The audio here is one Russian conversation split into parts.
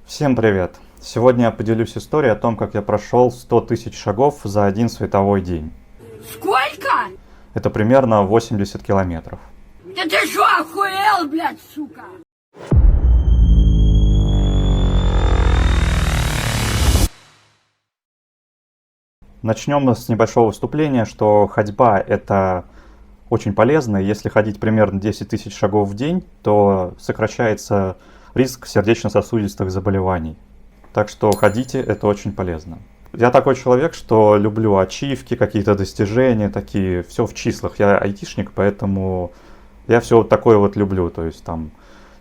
Всем привет! Сегодня я поделюсь историей о том, как я прошел 100 тысяч шагов за один световой день. Сколько? Это примерно 80 километров. Да ты что, охуел, блядь, сука? Начнем с небольшого выступления, что ходьба это очень полезно. Если ходить примерно 10 тысяч шагов в день, то сокращается риск сердечно-сосудистых заболеваний. Так что ходите, это очень полезно. Я такой человек, что люблю ачивки, какие-то достижения, такие, все в числах. Я айтишник, поэтому я все такое вот люблю. То есть там,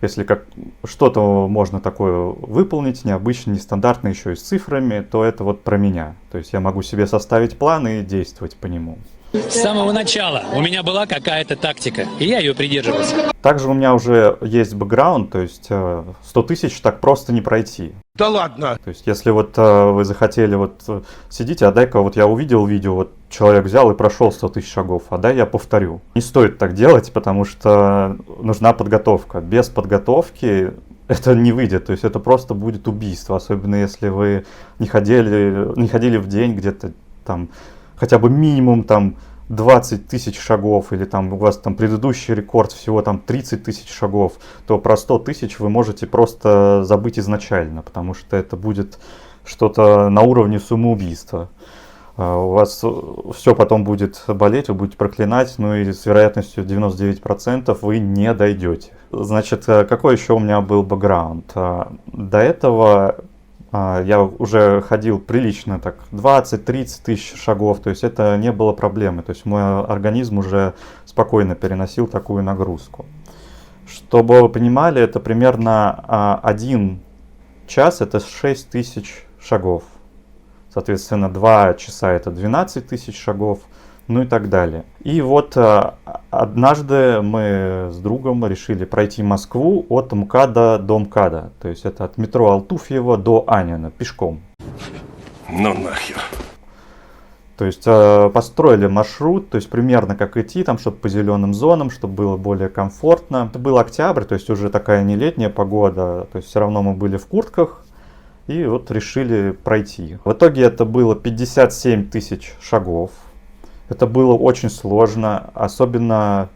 если как что-то можно такое выполнить, необычно, нестандартно, еще и с цифрами, то это вот про меня. То есть я могу себе составить план и действовать по нему. С самого начала у меня была какая-то тактика, и я ее придерживался. Также у меня уже есть бэкграунд, то есть 100 тысяч так просто не пройти. Да ладно! То есть если вот вы захотели, сидите, а дай-ка вот я увидел видео, вот человек взял и прошел 100 тысяч шагов, а дай я повторю. Не стоит так делать, потому что нужна подготовка. Без подготовки это не выйдет, то есть это просто будет убийство, особенно если вы не ходили в день где-то там хотя бы минимум там 20 тысяч шагов, или там у вас там предыдущий рекорд всего там 30 тысяч шагов, то про 100 тысяч вы можете просто забыть изначально, потому что это будет что-то на уровне самоубийства. У вас все потом будет болеть, вы будете проклинать, ну и с вероятностью 99% вы не дойдете. Значит, какой еще у меня был бэкграунд? До этого я уже ходил прилично, так 20-30 тысяч шагов, то есть это не было проблемы, то есть мой организм уже спокойно переносил такую нагрузку. Чтобы вы понимали, это примерно 1 час, это 6 тысяч шагов, соответственно 2 часа это 12 тысяч шагов, ну и так далее. И вот однажды мы с другом решили пройти Москву от МКАДа до МКАДа. То есть это от метро Алтуфьево до Анина пешком. Ну нахер. То есть построили маршрут, то есть примерно как идти, там, чтобы по зеленым зонам, чтобы было более комфортно. Это был октябрь, то есть уже такая не летняя погода, то есть все равно мы были в куртках. И вот решили пройти. В итоге это было 57 тысяч шагов. Это было очень сложно, особенно,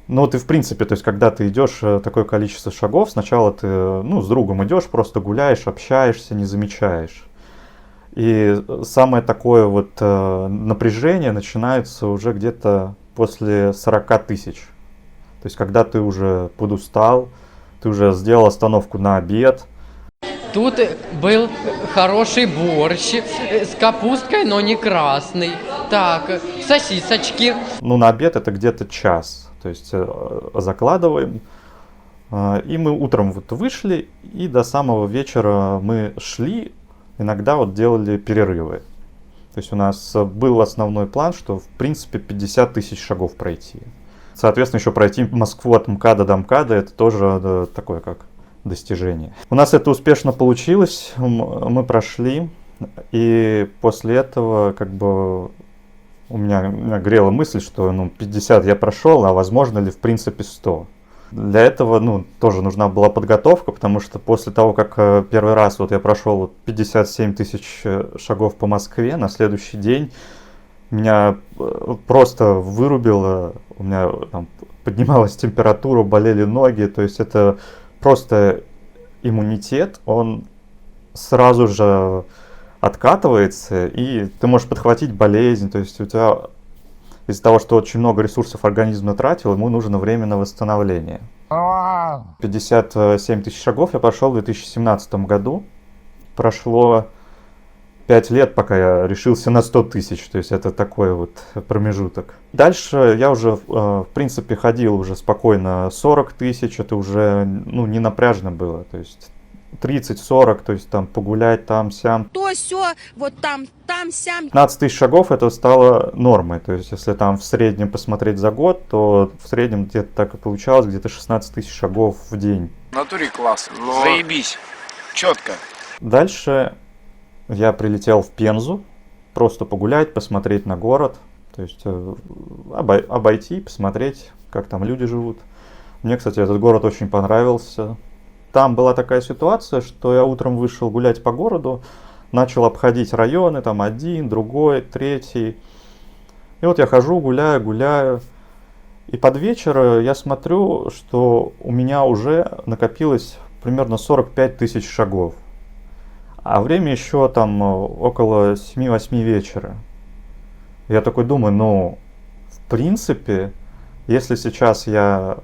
ну вот и в принципе, то есть когда ты идешь такое количество шагов, сначала ты, с другом идешь, просто гуляешь, общаешься, не замечаешь. И самое такое вот напряжение начинается уже где-то после 40 тысяч. То есть когда ты уже подустал, ты уже сделал остановку на обед. Тут был хороший борщ с капусткой, но не красный. Так, сосисочки. Ну, на обед это где-то час. То есть закладываем. И мы утром вот вышли, и до самого вечера мы шли, иногда вот делали перерывы. То есть у нас был основной план, что в принципе 50 тысяч шагов пройти. Соответственно, еще пройти Москву от МКАДа до МКАДа, это тоже такое как достижение. У нас это успешно получилось, мы прошли, и после этого как бы у меня грела мысль, что 50 я прошел, а возможно ли в принципе 100. Для этого тоже нужна была подготовка, потому что после того, как первый раз вот я прошел 57 тысяч шагов по Москве, на следующий день меня просто вырубило, у меня там поднималась температура, болели ноги, то есть это просто иммунитет, он сразу же откатывается, и ты можешь подхватить болезнь, то есть у тебя из-за того, что очень много ресурсов организм натратил, ему нужно время на восстановление. 57 тысяч шагов я прошел в 2017 году, прошло 5 лет, пока я решился на 100 тысяч, то есть это такой вот промежуток. Дальше я уже, в принципе, ходил уже спокойно 40 тысяч, это уже, не напряжно было, то есть 30-40, то есть там погулять там-сям. То, сё, вот там-сям. 15 тысяч шагов это стало нормой, то есть если там в среднем посмотреть за год, то в среднем где-то так и получалось, где-то 16 тысяч шагов в день. В натуре класс, заебись, четко. Дальше я прилетел в Пензу, просто погулять, посмотреть на город, то есть обойти, посмотреть, как там люди живут. Мне, кстати, этот город очень понравился. там была такая ситуация, что я утром вышел гулять по городу, начал обходить районы, там один, другой, третий. И вот я хожу, гуляю. И под вечер я смотрю, что у меня уже накопилось примерно 45 тысяч шагов. А время еще там около 7-8 вечера. Я такой думаю, ну, в принципе, если сейчас я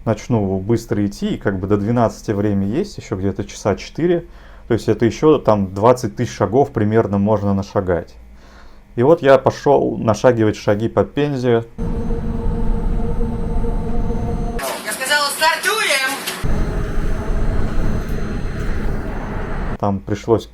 начну быстро идти, и как бы до 12 время есть, еще где-то часа 4, то есть это еще там 20 тысяч шагов примерно можно нашагать. И вот я пошел нашагивать шаги по Пензе. Я сказала, стартуем! Там пришлось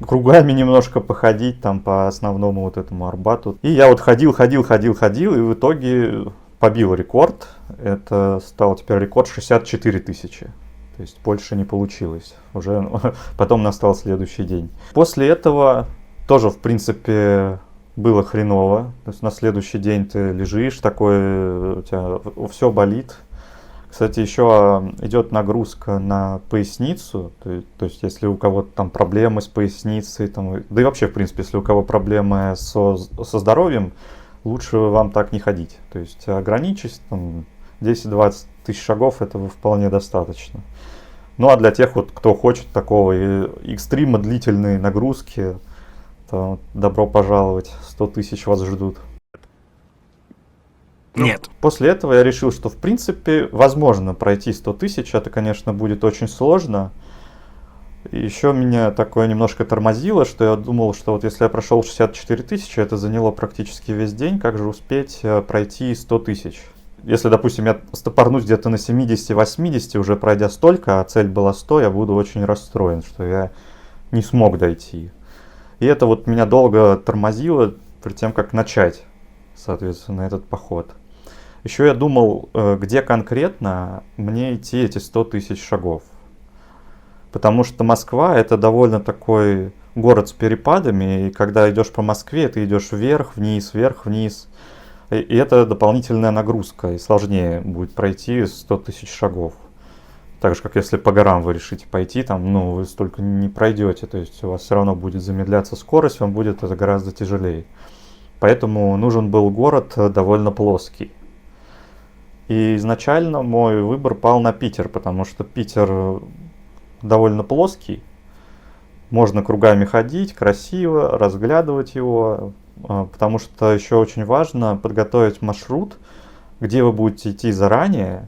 кругами немножко походить там по основному вот этому Арбату. И я вот ходил, и в итоге побил рекорд. Это стал теперь рекорд 64 тысячи. То есть больше не получилось. Уже потом настал следующий день. После этого тоже, в принципе, было хреново. То есть на следующий день ты лежишь, такой, у тебя все болит. Кстати, еще идет нагрузка на поясницу, то есть если у кого-то там проблемы с поясницей, там, да и вообще, в принципе, если у кого проблемы со здоровьем, лучше вам так не ходить. То есть ограничить там 10-20 тысяч шагов, этого вполне достаточно. Ну а для тех, вот, кто хочет такого экстрима длительной нагрузки, то добро пожаловать, 100 тысяч вас ждут. Нет. После этого я решил, что в принципе возможно пройти 100 тысяч. Это, конечно, будет очень сложно. И еще меня такое немножко тормозило, что я думал, что вот если я прошел 64 тысячи, это заняло практически весь день. Как же успеть пройти 100 тысяч? Если, допустим, я стопорнусь где-то на 70-80, уже пройдя столько, а цель была 100, я буду очень расстроен, что я не смог дойти. И это вот меня долго тормозило перед тем, как начать, соответственно, этот поход. Еще я думал, где конкретно мне идти эти 100 тысяч шагов. Потому что Москва — это довольно такой город с перепадами, и когда идешь по Москве, ты идешь вверх, вниз, и это дополнительная нагрузка, и сложнее будет пройти 100 тысяч шагов. Так же, как если по горам вы решите пойти, там, ну, вы столько не пройдете, то есть у вас все равно будет замедляться скорость, вам будет это гораздо тяжелее. Поэтому нужен был город довольно плоский. И изначально мой выбор пал на Питер, потому что Питер довольно плоский. Можно кругами ходить, красиво, разглядывать его. Потому что еще очень важно подготовить маршрут, где вы будете идти заранее,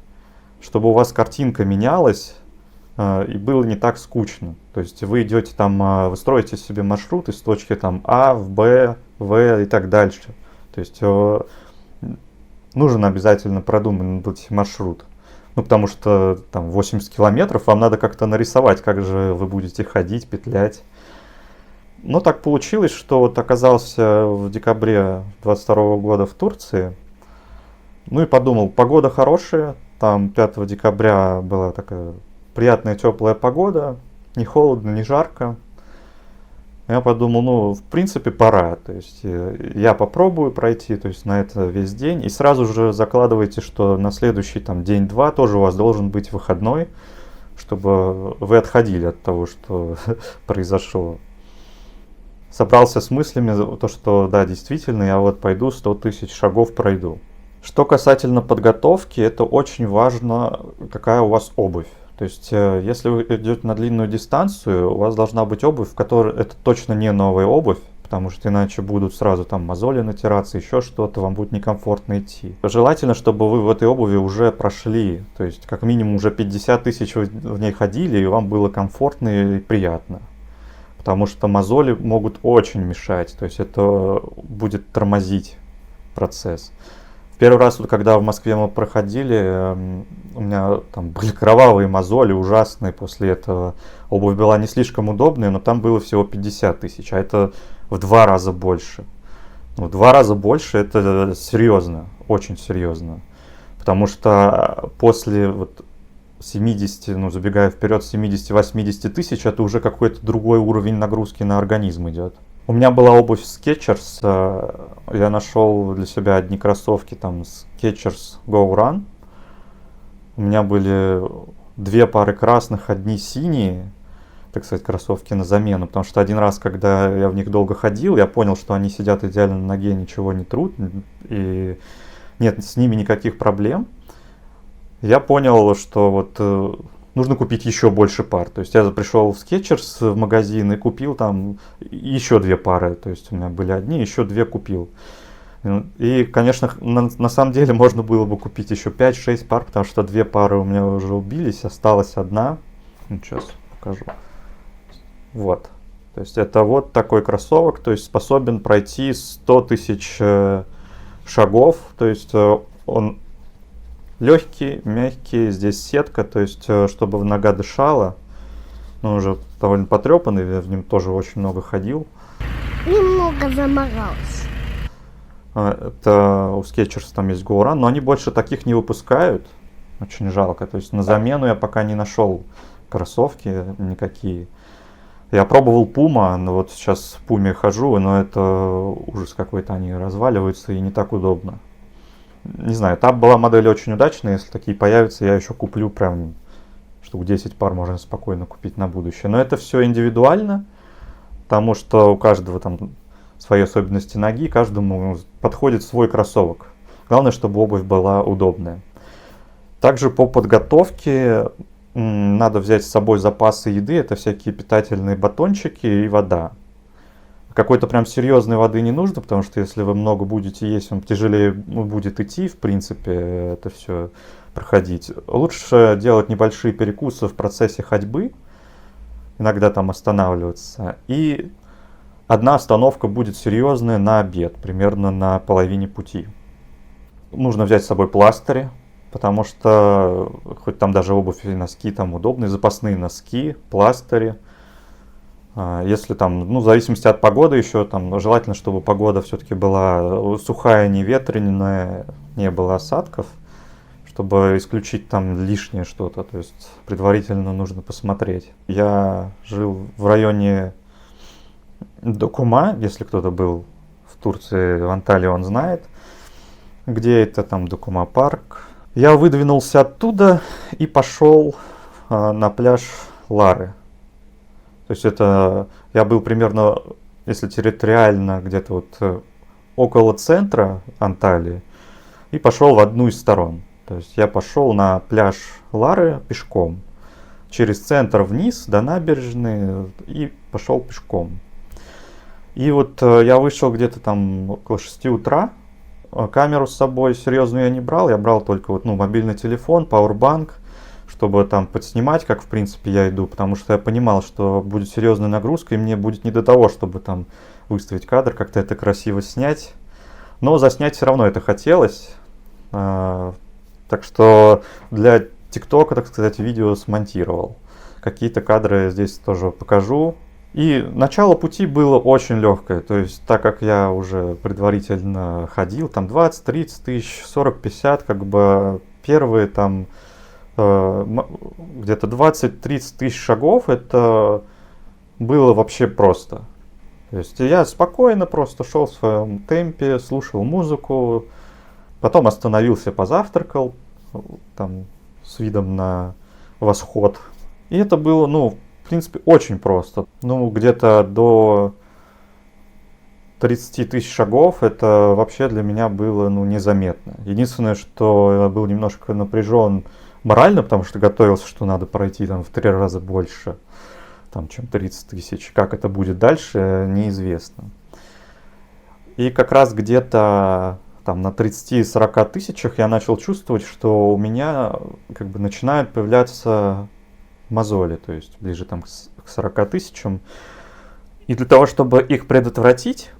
чтобы у вас картинка менялась и было не так скучно. То есть вы идете там, вы строите себе маршрут из точки там А в Б, В и так дальше. То есть нужен обязательно продуманный быть маршрут. Ну, потому что там 80 километров вам надо как-то нарисовать, как же вы будете ходить, петлять. Но так получилось, что вот оказался в декабре 22 года в Турции. Ну и подумал, погода хорошая. Там 5 декабря была такая приятная теплая погода. Не холодно, не жарко. Я подумал, ну, в принципе, пора. То есть я попробую пройти, то есть на это весь день. И сразу же закладывайте, что на следующий там день-два тоже у вас должен быть выходной, чтобы вы отходили от того, что произошло. Собрался с мыслями, то, что да, действительно, я вот пойду 100 тысяч шагов пройду. Что касательно подготовки, это очень важно, какая у вас обувь. То есть, если вы идете на длинную дистанцию, у вас должна быть обувь, в которой это точно не новая обувь, потому что иначе будут сразу там мозоли натираться, еще что-то, вам будет некомфортно идти. Желательно, чтобы вы в этой обуви уже прошли, то есть как минимум уже 50 тысяч вы в ней ходили, и вам было комфортно и приятно. Потому что мозоли могут очень мешать, то есть это будет тормозить процесс. В первый раз, вот, когда в Москве мы проходили, у меня там были кровавые мозоли, ужасные после этого. Обувь была не слишком удобная, но там было всего 50 тысяч, а это в 2 раза больше. Ну, в 2 раза больше это серьезно, очень серьезно. Потому что после вот 70, ну забегая вперед, 70-80 тысяч, это уже какой-то другой уровень нагрузки на организм идет. У меня была обувь Skechers, я нашел для себя одни кроссовки там Skechers Go Run. У меня были 2 пары красных, одни синие, так сказать, кроссовки на замену, потому что один раз, когда я в них долго ходил, я понял, что они сидят идеально на ноге, ничего не трут, и нет с ними никаких проблем. Я понял, что вот нужно купить еще больше пар. То есть я пришел в Skechers в магазин и купил там еще 2 пары. То есть у меня были одни, еще 2 купил. И, конечно, на самом деле можно было бы купить еще 5-6 пар, потому что 2 пары у меня уже убились, осталась одна. Сейчас покажу. Вот. То есть это вот такой кроссовок, то есть способен пройти 100 тысяч шагов. То есть он легкий, мягкий, здесь сетка, то есть чтобы нога дышала. Он уже довольно потрепанный, я в нем тоже очень много ходил. Немного заморался. Это у Skechers там есть Go Run, но они больше таких не выпускают. Очень жалко. То есть на замену я пока не нашел кроссовки никакие. Я пробовал Puma, но вот сейчас в Puma хожу, но это ужас какой-то, они разваливаются и не так удобно. Не знаю, там была модель очень удачная, если такие появятся, я еще куплю прям штук 10 пар, можно спокойно купить на будущее. Но это все индивидуально, потому что у каждого там свои особенности ноги, каждому подходит свой кроссовок. Главное, чтобы обувь была удобная. Также по подготовке надо взять с собой запасы еды, это всякие питательные батончики и вода. Какой-то прям серьезной воды не нужно, потому что если вы много будете есть, вам тяжелее будет идти, в принципе, это все проходить. Лучше делать небольшие перекусы в процессе ходьбы, иногда там останавливаться. И одна остановка будет серьезная на обед, примерно на половине пути. Нужно взять с собой пластыри, потому что хоть там даже обувь и носки там удобные, запасные носки, пластыри. Если там, ну, в зависимости от погоды еще, там, желательно, чтобы погода все-таки была сухая, не ветреная, не было осадков, чтобы исключить там лишнее что-то, то есть предварительно нужно посмотреть. Я жил в районе Докума, если кто-то был в Турции, в Анталии, он знает, где это, там Докума парк. Я выдвинулся оттуда и пошел на пляж Лары. То есть это я был примерно, если территориально, где-то вот около центра Анталии и пошел в одну из сторон. То есть я пошел на пляж Лары пешком, через центр вниз до набережной и пошел пешком. И вот я вышел где-то там около 6 утра, камеру с собой серьезную я не брал, я брал только вот, ну, мобильный телефон, пауэрбанк, чтобы там подснимать, как в принципе я иду, потому что я понимал, что будет серьезная нагрузка, и мне будет не до того, чтобы там выставить кадр, как-то это красиво снять. Но заснять все равно это хотелось. Так что для ТикТока, так сказать, видео смонтировал. Какие-то кадры здесь тоже покажу. И начало пути было очень легкое, то есть так как я уже предварительно ходил, там 20-30 тысяч, 40-50, как бы первые там где-то 20-30 тысяч шагов, это было вообще просто. То есть я спокойно просто шел в своем темпе, слушал музыку, потом остановился, позавтракал, там с видом на восход. И это было, ну, в принципе, очень просто. Ну, где-то до 30 тысяч шагов это вообще для меня было, ну, незаметно. Единственное, что я был немножко напряжен морально, потому что готовился, что надо пройти там в 3 раза больше, там, чем 30 тысяч. Как это будет дальше, неизвестно. И как раз где-то там на 30-40 тысячах я начал чувствовать, что у меня как бы начинают появляться мозоли, то есть ближе там к 40 тысячам. И для того, чтобы их предотвратить,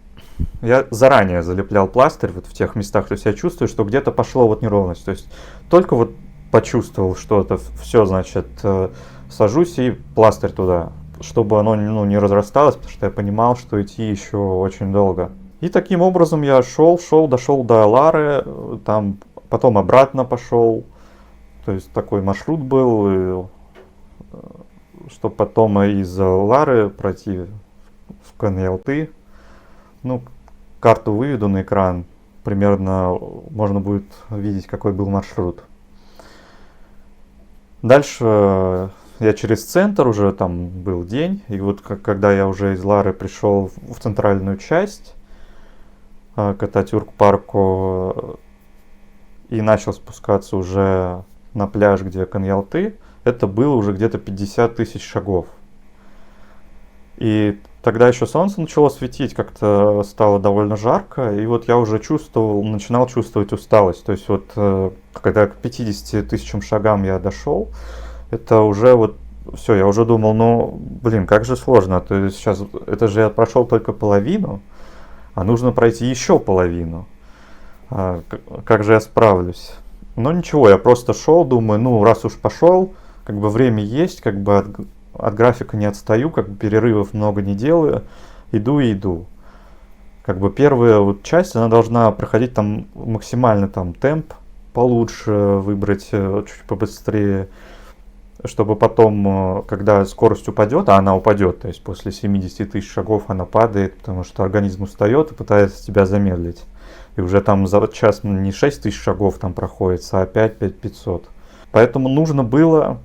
я заранее залеплял пластырь вот в тех местах, то есть я чувствую, что где-то пошло вот неровность. То есть только вот почувствовал что-то, все, значит, сажусь и пластырь туда, чтобы оно, ну, не разрасталось, потому что я понимал, что идти еще очень долго. И таким образом я шел, дошел до Лары, там потом обратно пошел, то есть такой маршрут был, чтобы потом из Лары пройти в Каньялты. Ну, карту выведу на экран, примерно можно будет видеть, какой был маршрут. Дальше я через центр, уже там был день, и вот когда я уже из Лары пришел в центральную часть к Ататюрк-парку и начал спускаться уже на пляж, где Коньялты, это было уже где-то 50 тысяч шагов. И тогда еще солнце начало светить, как-то стало довольно жарко, и вот я уже начинал чувствовать усталость. То есть вот когда к 50 тысячам шагам я дошел, это уже вот все, я уже думал, ну, блин, как же сложно. То есть сейчас, это же я прошел только половину, а нужно пройти еще половину. Как же я справлюсь? Но ничего, я просто шел, думаю, ну, раз уж пошел, как бы время есть, как бы от графика не отстаю, как бы перерывов много не делаю, иду и иду. Как бы первая вот часть, она должна проходить там максимально там темп получше, выбрать чуть побыстрее, чтобы потом, когда скорость упадет, а она упадет, то есть после 70 тысяч шагов она падает, потому что организм устает и пытается тебя замедлить. И уже там за час не 6 тысяч шагов там проходится, а 5-500. Поэтому нужно было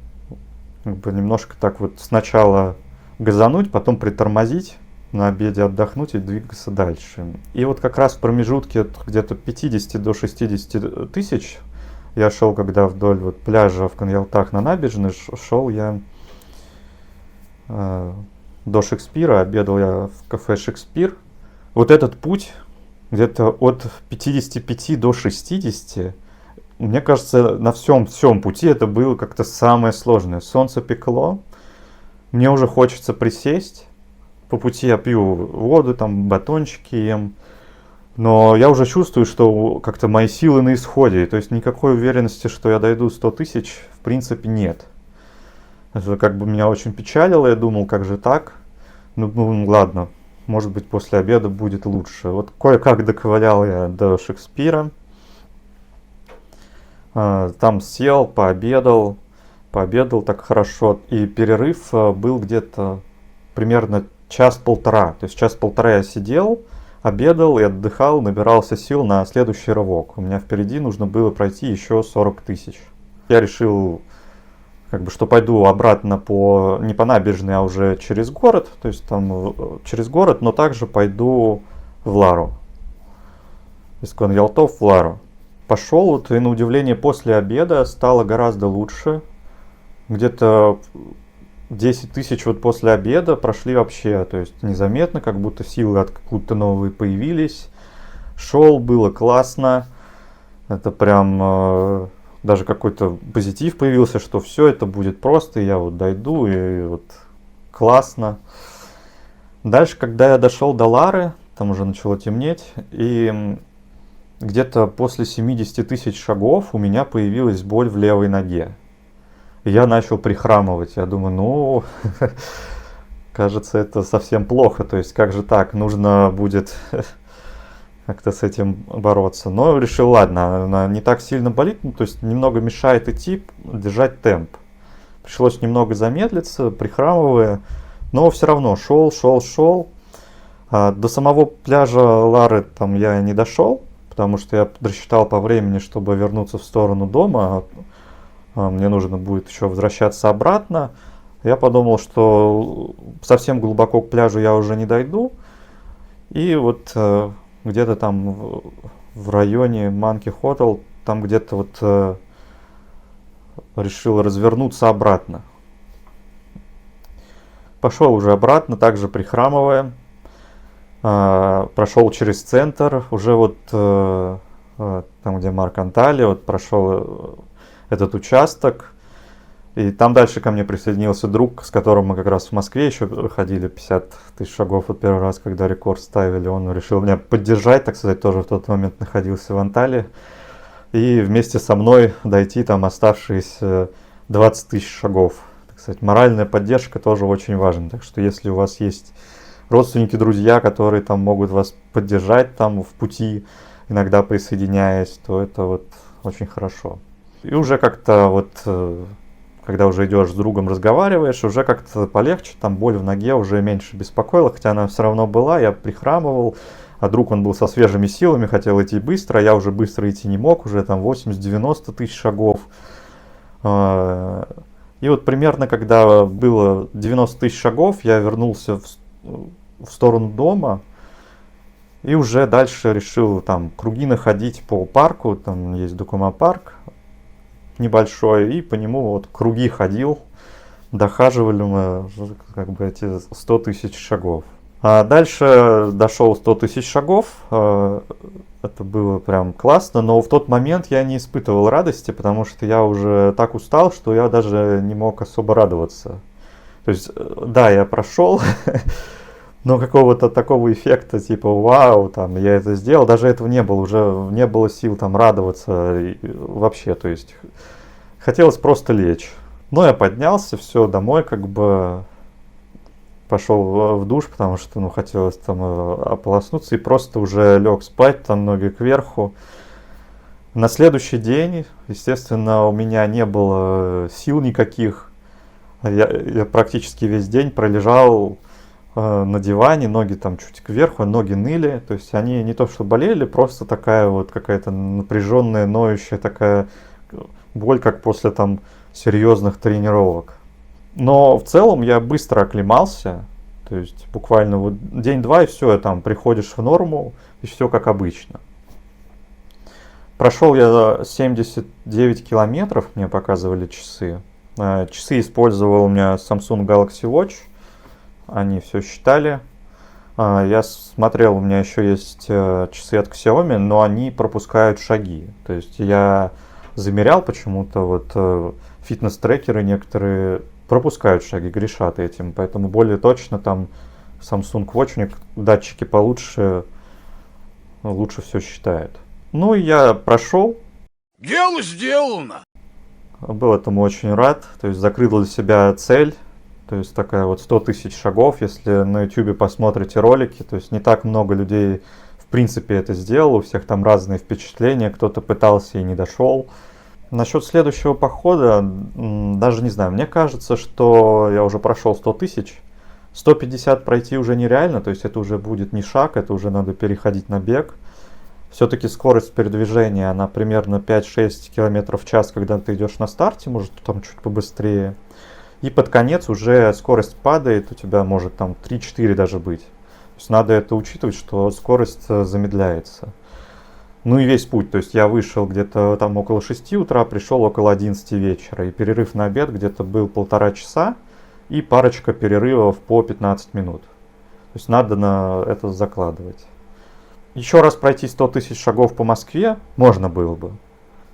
как бы немножко так вот сначала газануть, потом притормозить, на обеде отдохнуть и двигаться дальше. И вот как раз в промежутке где-то 50 до 60 тысяч я шел, когда вдоль вот пляжа в Коньялтах на набережной, шел я до Шекспира, обедал я в кафе «Шекспир». Вот этот путь где-то от 55 до 60, мне кажется, на всем пути это было как-то самое сложное. Солнце пекло, мне уже хочется присесть, по пути я пью воду, там батончики ем, но я уже чувствую, что как-то мои силы на исходе, то есть никакой уверенности, что я дойду 100 тысяч, в принципе, нет. Это как бы меня очень печалило, я думал, как же так, ну ладно, может быть, после обеда будет лучше. Вот кое-как доковылял я до Шекспира. Там сел, пообедал так хорошо. И перерыв был где-то примерно час-полтора. То есть час-полтора я сидел, обедал и отдыхал, набирался сил на следующий рывок. У меня впереди нужно было пройти еще 40 тысяч. Я решил, как бы, что пойду обратно не по набережной, а уже через город. То есть там через город, но также пойду в Лару. Из Коньялтов в Лару. Пошел, вот, и на удивление после обеда стало гораздо лучше. Где-то 10 тысяч вот после обеда прошли вообще, то есть незаметно, как будто силы откуда-то новые появились. Шел, было классно. Это прям даже какой-то позитив появился, что все это будет просто, и я вот дойду, и вот классно. Дальше, когда я дошел до Лары, там уже начало темнеть, и где-то после 70 тысяч шагов у меня появилась боль в левой ноге. И я начал прихрамывать. Я думаю, ну, кажется, это совсем плохо. То есть, как же так? Нужно будет как-то с этим бороться. Но решил, ладно, она не так сильно болит, то есть немного мешает идти, держать темп. Пришлось немного замедлиться, прихрамывая, но все равно шел. До самого пляжа Лары там я не дошел, потому что я рассчитал по времени, чтобы вернуться в сторону дома. Мне нужно будет еще возвращаться обратно. Я подумал, что совсем глубоко к пляжу я уже не дойду. И вот где-то там в районе Monkey Hotel, там где-то вот решил развернуться обратно. Пошел уже обратно, также прихрамывая. Прошел через центр, уже вот там, где Марк Анталия, вот прошел этот участок. И там дальше ко мне присоединился друг, с которым мы как раз в Москве еще ходили 50 тысяч шагов. Вот первый раз, когда рекорд ставили, он решил меня поддержать, так сказать, тоже в тот момент находился в Анталии. И вместе со мной дойти там оставшиеся 20 тысяч шагов. Так сказать, моральная поддержка тоже очень важна. Так что если у вас есть родственники, друзья, которые там могут вас поддержать там в пути, иногда присоединяясь, то это вот очень хорошо. И уже как-то вот, когда уже идешь с другом, разговариваешь, уже как-то полегче, там боль в ноге уже меньше беспокоила, хотя она все равно была, я прихрамывал, а друг, он был со свежими силами, хотел идти быстро, а я уже быстро идти не мог, уже там 80-90 тысяч шагов. И вот примерно, когда было 90 тысяч шагов, я вернулся в сторону дома. И уже дальше решил там круги находить по парку. Там есть Докума-парк небольшой. И по нему вот круги ходил. Дохаживали мы как бы эти 100 тысяч шагов. А дальше дошел 100 тысяч шагов. Это было прям классно. Но в тот момент я не испытывал радости, потому что я уже так устал, что я даже не мог особо радоваться. То есть, да, я прошел, но какого-то такого эффекта, типа, вау, там, я это сделал, даже этого не было, уже не было сил там радоваться вообще, то есть, хотелось просто лечь. Но я поднялся, все, домой, как бы, пошел в душ, потому что, ну, хотелось там ополоснуться, и просто уже лег спать, там, ноги кверху. На следующий день, естественно, у меня не было сил никаких, я практически весь день пролежал на диване, ноги там чуть кверху, ноги ныли, то есть они не то что болели, просто такая вот какая-то напряженная, ноющая такая боль, как после там серьезных тренировок. Но в целом я быстро оклемался, то есть буквально вот день-два и все, там приходишь в норму и все как обычно. Прошел я 79 километров, мне показывали часы. Часы использовал у меня Samsung Galaxy Watch. Они все считали. Я смотрел, у меня еще есть часы от Xiaomi, но они пропускают шаги. То есть я замерял почему-то, вот фитнес-трекеры некоторые пропускают шаги, грешат этим. Поэтому более точно там Samsung Watch, у них датчики получше, лучше все считает. Ну и я прошел. Дело сделано. Был этому очень рад. То есть закрыл для себя цель. То есть такая вот 100 тысяч шагов, если на YouTube посмотрите ролики, то есть не так много людей в принципе это сделал, у всех там разные впечатления, кто-то пытался и не дошел. Насчет следующего похода, даже не знаю, мне кажется, что я уже прошел 100 тысяч, 150 пройти уже нереально, то есть это уже будет не шаг, это уже надо переходить на бег. Все-таки скорость передвижения, она примерно 5-6 км в час, когда ты идешь на старте, может там чуть побыстрее. И под конец уже скорость падает, у тебя может там 3-4 даже быть. То есть надо это учитывать, что скорость замедляется. Ну и весь путь, то есть я вышел где-то там около 6 утра, пришел около 11 вечера. И перерыв на обед где-то был 1,5 часа и парочка перерывов по 15 минут. То есть надо на это закладывать. Еще раз пройти 100 тысяч шагов по Москве можно было бы.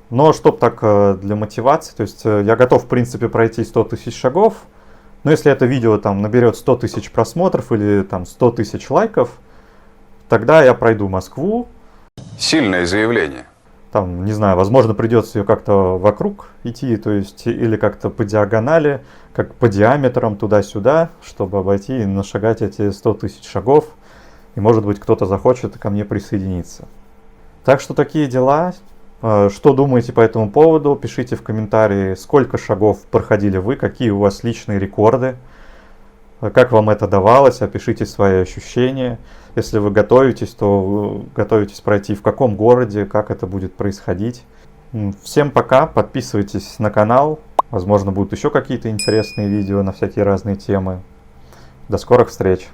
Но чтоб так для мотивации, то есть я готов в принципе пройти 100 тысяч шагов, но если это видео там наберет 100 тысяч просмотров или там 100 тысяч лайков, тогда я пройду Москву. Сильное заявление. Там, не знаю, возможно придется ее как-то вокруг идти, то есть или как-то по диагонали, как по диаметрам туда-сюда, чтобы обойти и нашагать эти 100 тысяч шагов, и может быть кто-то захочет ко мне присоединиться. Так что такие дела. Что думаете по этому поводу? Пишите в комментарии, сколько шагов проходили вы, какие у вас личные рекорды, как вам это давалось, опишите свои ощущения. Если вы готовитесь, то вы готовитесь пройти в каком городе, как это будет происходить. Всем пока, подписывайтесь на канал, возможно будут еще какие-то интересные видео на всякие разные темы. До скорых встреч!